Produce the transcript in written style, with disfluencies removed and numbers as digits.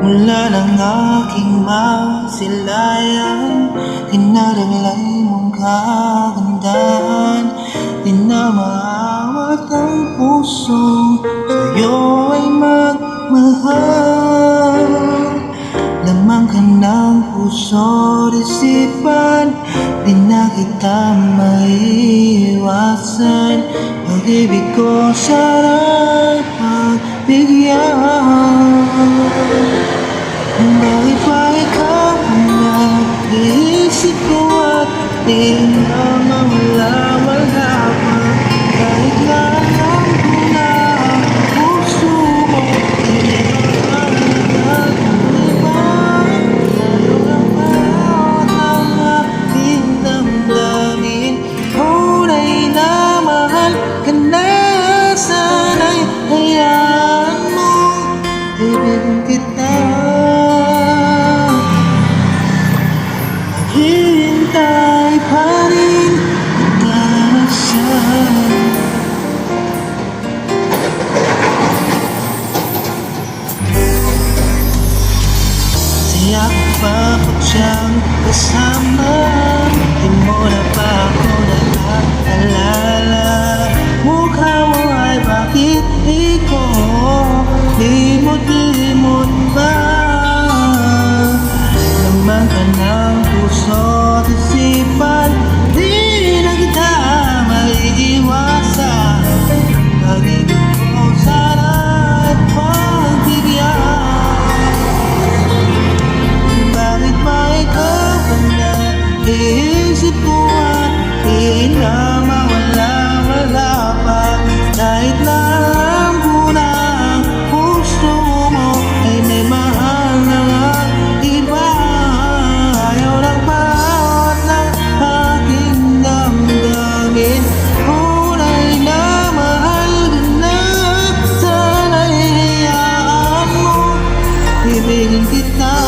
Mula ng aking masilayan, tinaraglay mong kagandahan. Di na maawat ang pusong sa'yo ay magmahal. Lamang ka ng puso't isipan, di na kita maiiwasan. Pag-ibig ko sana'y pagbigyan. Bakit ba ikaw ang nag-iisip ko at di na mawala-wala pa? Kahit na alam ko na ang puso mo di makakaliba. Lalo ang bawat ang aking damdamin. Tunay na mahal ka na, sana'y hayaan mo ibigin kita. Hintay pa rin kita siya. Saya ko pa pag siyang kasama. Di mo na ba ako naaalala? Mukha mo ay bakit ikaw limot-limot ba? Laman ka ng puso't isipan, di na kita maiiwasan. Pag-ibig ko sana'y pagbigyan. Bakit ba ikaw ang naiisip ko at di na mawala-wala pa? Kahit na alam ko na ang puso mo ay may mahal na iba. Ayaw lang bawat ng aking damdamin. Tunay na mahal ka na, sana'y hayaan mo ibigin kita.